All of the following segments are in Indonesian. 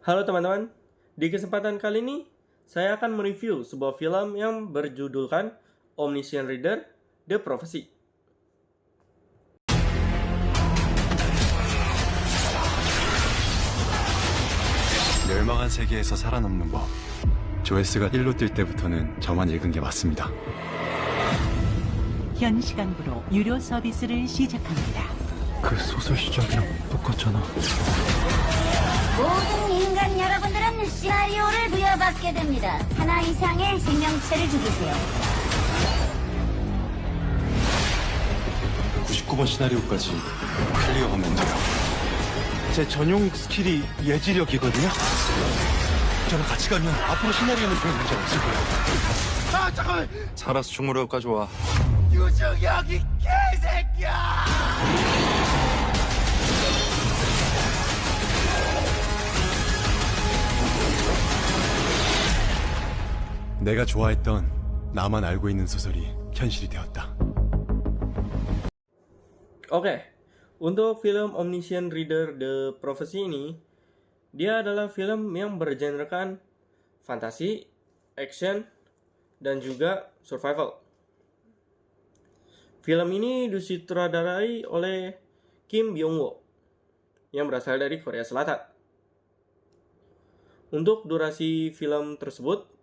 Halo teman-teman, di kesempatan kali ini saya akan mereview sebuah film yang berjudulkan Omniscient Reader: The Prophecy. 멸망한 세계에서 살아남는 법. 조회수가 1로 뛸 때부터는 저만 읽은 게 맞습니다. 현 시간부로 유료 서비스를 시작합니다. 그 소설 시작이랑 똑같잖아. 모든 인간 여러분들은 시나리오를 부여받게 됩니다. 하나 이상의 생명체를 죽이세요. 99번 시나리오까지 클리어하면 돼요. 제 전용 스킬이 예지력이거든요. 저랑 같이 가면 앞으로 시나리오는 별 문제 없을 거예요. 아, 잠깐만! 살아서 충무로 가져와. 유정혁이 개새끼야! 내가 좋아했던 나만 알고 있는 소설이 현실이 되었다. Oke, untuk film Omniscient Reader: The Prophecy ini, dia adalah film yang bergenrekan fantasi, action, dan juga survival. Film ini disutradarai oleh Kim Byung-wo yang berasal dari Korea Selatan. Untuk durasi film tersebut,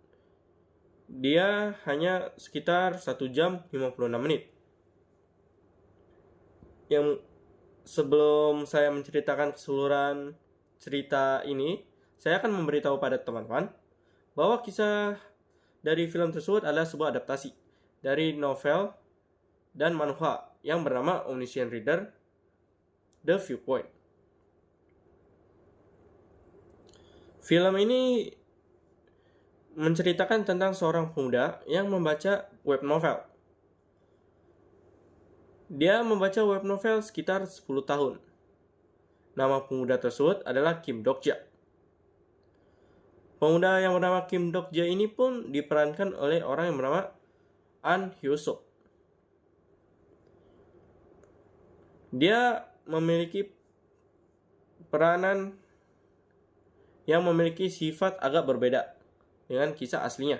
dia hanya sekitar 1 jam 56 menit. Yang sebelum saya menceritakan keseluruhan cerita ini, saya akan memberitahu pada teman-teman bahwa kisah dari film tersebut adalah sebuah adaptasi dari novel dan manhwa yang bernama Omniscient Reader: The Viewpoint. Film ini menceritakan tentang seorang pemuda yang membaca web novel. Dia membaca web novel sekitar 10 tahun. Nama pemuda tersebut adalah Kim Dok-ja. Pemuda yang bernama Kim Dok-ja ini pun diperankan oleh orang yang bernama An Hyo-suk. Dia memiliki peranan yang memiliki sifat agak berbeda dengan kisah aslinya.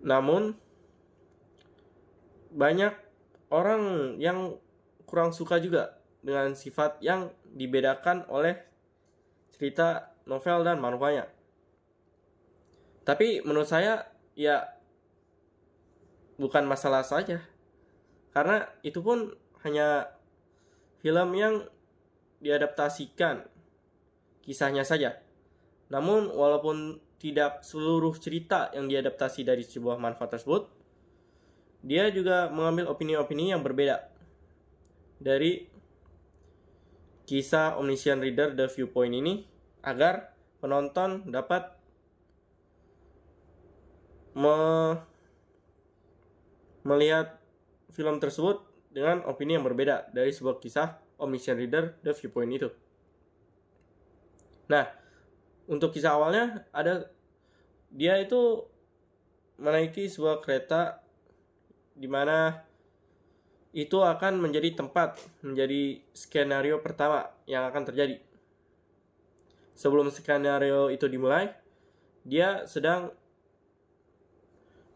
Namun, banyak orang yang kurang suka juga dengan sifat yang dibedakan oleh cerita novel dan manhwanya. Tapi menurut saya, ya bukan masalah saja. Karena itu pun hanya film yang diadaptasikan kisahnya saja. Namun, walaupun tidak seluruh cerita yang diadaptasi dari sebuah manhwa tersebut, dia juga mengambil opini-opini yang berbeda dari kisah Omniscient Reader: The Viewpoint ini agar penonton dapat melihat film tersebut dengan opini yang berbeda dari sebuah kisah Omniscient Reader: The Viewpoint itu. Nah, untuk kisah awalnya dia itu menaiki sebuah kereta di mana itu akan menjadi skenario pertama yang akan terjadi. Sebelum skenario itu dimulai, dia sedang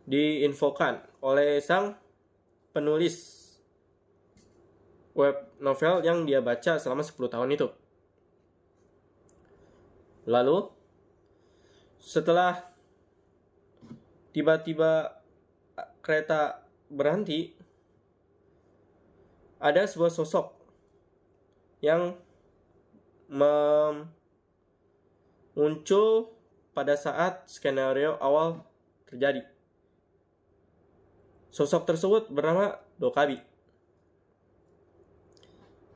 diinfokan oleh sang penulis web novel yang dia baca selama 10 tahun itu. Lalu, setelah tiba-tiba kereta berhenti, ada sebuah sosok yang muncul pada saat skenario awal terjadi. Sosok tersebut bernama Dokabi.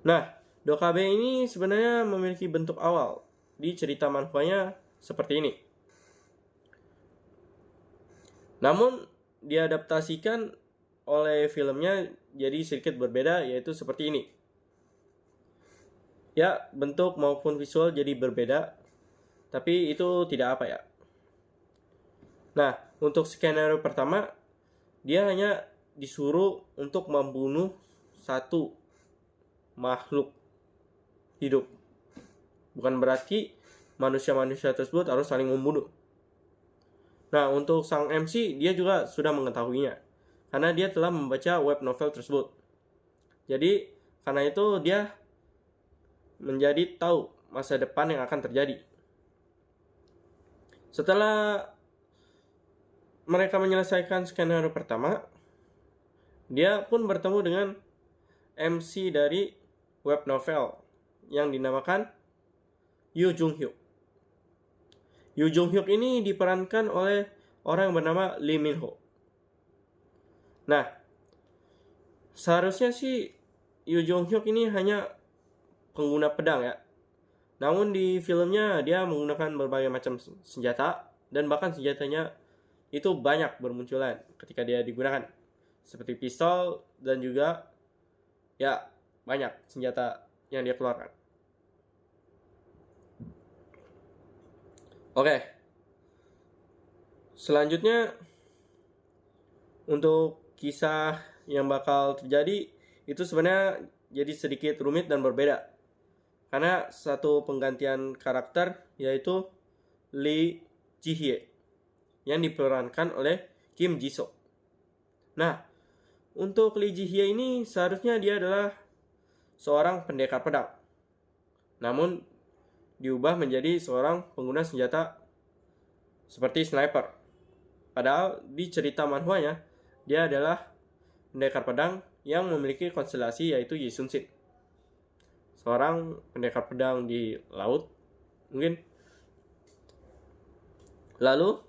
Nah, Dokabi ini sebenarnya memiliki bentuk awal di cerita manhwanya seperti ini. Namun, diadaptasikan oleh filmnya jadi sedikit berbeda, yaitu seperti ini. Ya, bentuk maupun visual jadi berbeda, tapi itu tidak apa ya. Nah, untuk skenario pertama, dia hanya disuruh untuk membunuh satu makhluk hidup Bukan berarti manusia-manusia tersebut harus saling membunuh. Nah, untuk sang MC, dia juga sudah mengetahuinya, karena dia telah membaca web novel tersebut. Jadi, karena itu dia menjadi tahu masa depan yang akan terjadi. Setelah mereka menyelesaikan skenario pertama, dia pun bertemu dengan MC dari web novel yang dinamakan Yoo Jung Hyuk. Yoo Jung Hyuk ini diperankan oleh orang yang bernama Lee Min Ho. Nah, seharusnya sih Yoo Jung Hyuk ini hanya pengguna pedang ya. Namun di filmnya dia menggunakan berbagai macam senjata, dan bahkan senjatanya itu banyak bermunculan ketika dia digunakan. Seperti pistol dan juga ya banyak senjata yang dia keluarkan. Oke. Selanjutnya untuk kisah yang bakal terjadi itu sebenarnya jadi sedikit rumit dan berbeda. Karena satu penggantian karakter yaitu Lee Ji-hye yang diperankan oleh Kim Ji-soo. Nah, untuk Lee Ji-hye ini seharusnya dia adalah seorang pendekar pedang. Namun diubah menjadi seorang pengguna senjata seperti sniper. Padahal di cerita manhwanya dia adalah pendekar pedang yang memiliki konstelasi yaitu Yi Sun Sin. Seorang pendekar pedang di laut mungkin. Lalu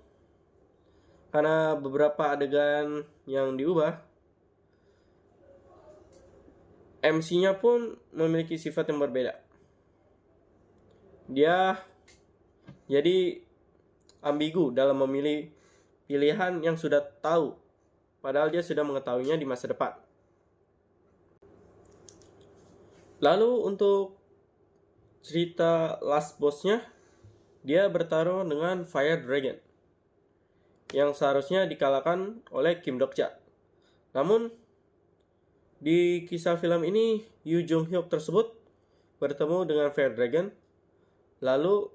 karena beberapa adegan yang diubah, MC-nya pun memiliki sifat yang berbeda. Dia jadi ambigu dalam memilih pilihan yang sudah tahu, padahal dia sudah mengetahuinya di masa depan. Lalu untuk cerita Last Boss-nya, dia bertarung dengan Fire Dragon yang seharusnya dikalahkan oleh Kim Dok-ja. Namun di kisah film ini Yoo Jung Hyuk tersebut bertemu dengan Fire Dragon, lalu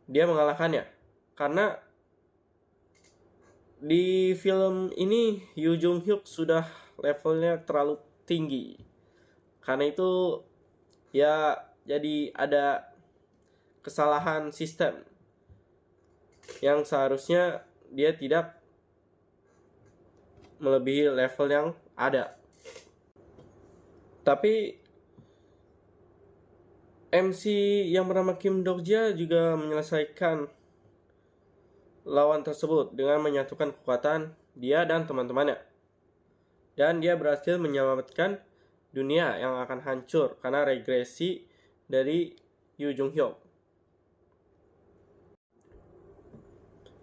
dia mengalahkannya. Karena di film ini Yoo Jung Hyuk sudah levelnya terlalu tinggi. Karena itu ya jadi ada kesalahan sistem yang seharusnya dia tidak melebihi level yang ada. Tapi MC yang bernama Kim Dok-ja juga menyelesaikan lawan tersebut dengan menyatukan kekuatan dia dan teman-temannya. Dan dia berhasil menyelamatkan dunia yang akan hancur karena regresi dari Yoo Jung Hyuk.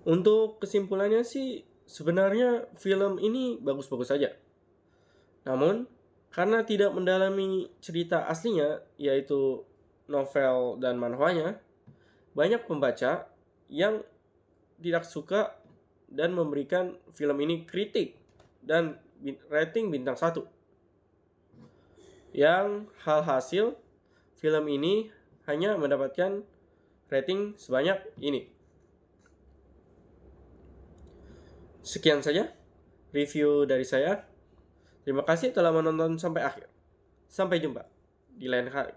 Untuk kesimpulannya sih sebenarnya film ini bagus-bagus saja. Namun karena tidak mendalami cerita aslinya yaitu novel dan manhwanya, banyak pembaca yang tidak suka dan memberikan film ini kritik dan rating bintang 1. Yang hasil film ini hanya mendapatkan rating sebanyak ini. Sekian saja review dari saya. Terima kasih telah menonton sampai akhir. Sampai jumpa di lain kali.